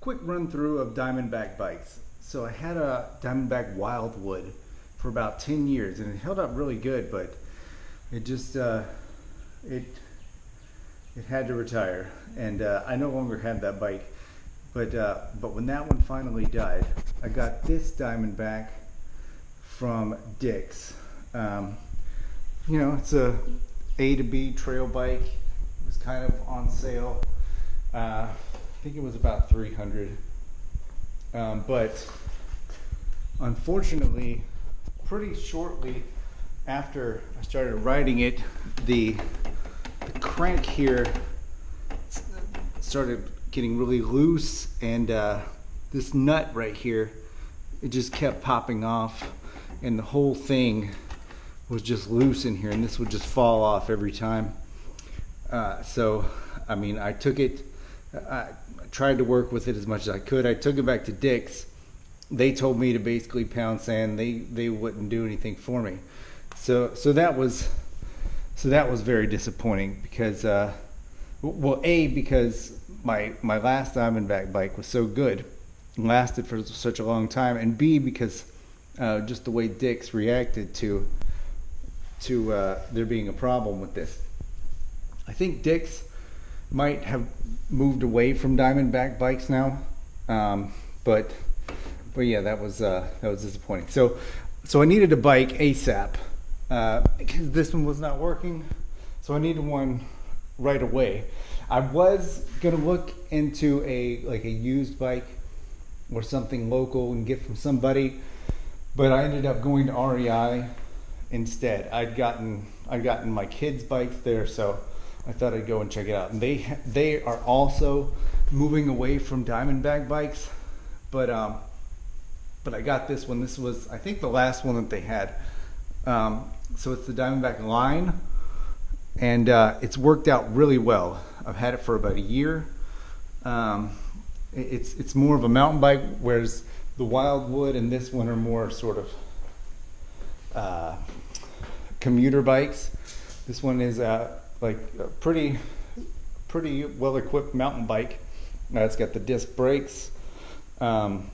quick run through of Diamondback bikes. So I had a Diamondback Wildwood for about 10 years and it held up really good, but it just it had to retire, and I no longer had that bike. But when that one finally died, I got this Diamondback from Dick's. You know, it's a A to B trail bike. It was kind of on sale. I think it was about $300. But unfortunately, pretty shortly after I started riding it, the crank here started getting really loose, and this nut right here, it just kept popping off, and the whole thing was just loose in here, and this would just fall off every time. So I mean, I took it, I tried to work with it as much as I could. I took it back to Dick's. They told me to basically pound sand. They wouldn't do anything for me. So that was very disappointing, because well, A, because my last Diamondback bike was so good, lasted for such a long time, and B, because just the way Dick's reacted to there being a problem with this. I think Dick's might have moved away from Diamondback bikes now, but yeah, that was disappointing. So I needed a bike ASAP, because this one was not working, so I needed one right away. I was gonna look into a used bike or something local and get from somebody, but I ended up going to REI instead. I'd gotten my kids' bikes there, so I thought I'd go and check it out. And they are also moving away from Diamondback bikes, but I got this one. This was, I think, the last one that they had. So it's the Diamondback line, and it's worked out really well. I've had it for about a year. It's more of a mountain bike, whereas the Wildwood and this one are more sort of commuter bikes. This one is like a pretty well-equipped mountain bike. It's got the disc brakes, and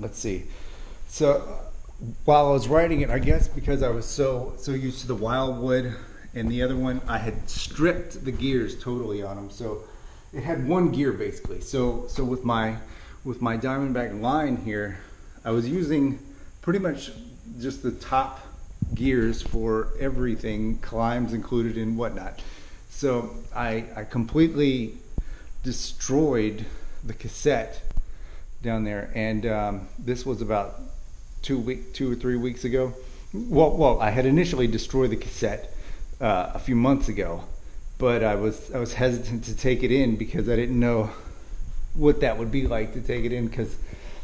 let's see. So while I was riding it, I guess because I was so used to the Wildwood and the other one, I had stripped the gears totally on them. So it had one gear basically. So with my Diamondback line here, I was using pretty much just the top gears for everything, climbs included and whatnot. So I completely destroyed the cassette down there, and this was about 2 or 3 weeks ago. Well, I had initially destroyed the cassette a few months ago, but I was hesitant to take it in because I didn't know what that would be like to take it in, because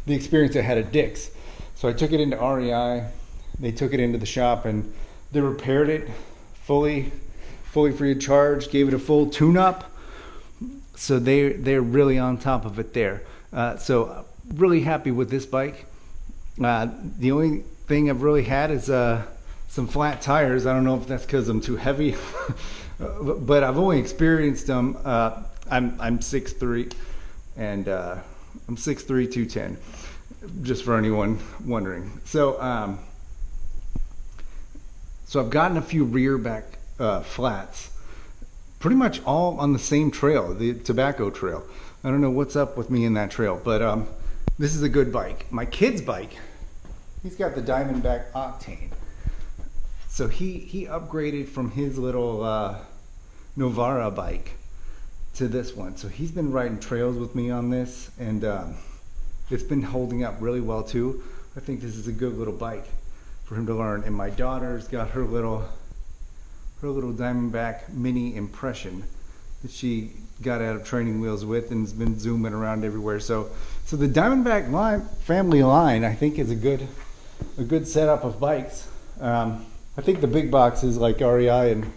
the experience I had at Dick's. So I took it into REI. They took it into the shop and they repaired it fully free of charge, gave it a full tune-up. So they're really on top of it there. So really happy with this bike. The only thing I've really had is some flat tires. I don't know if that's because I'm too heavy, but I've only experienced them. I'm 6'3", and I'm 6'3", 210, just for anyone wondering. So I've gotten a few rear back flats, pretty much all on the same trail, the tobacco trail. I don't know what's up with me in that trail, but this is a good bike. My kid's bike, he's got the Diamondback Octane. So he upgraded from his little Novara bike to this one. So he's been riding trails with me on this, and it's been holding up really well too. I think this is a good little bike for him to learn. And my daughter's got her little Diamondback Mini Impression that she got out of training wheels with and has been zooming around everywhere. So the Diamondback family line, I think, is a good setup of bikes. I think the big boxes like REI and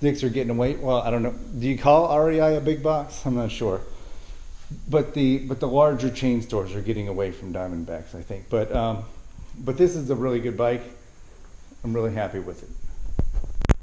Dick's are getting away. Well, I don't know. Do you call REI a big box? I'm not sure. But the larger chain stores are getting away from Diamondbacks, I think. But this is a really good bike. I'm really happy with it.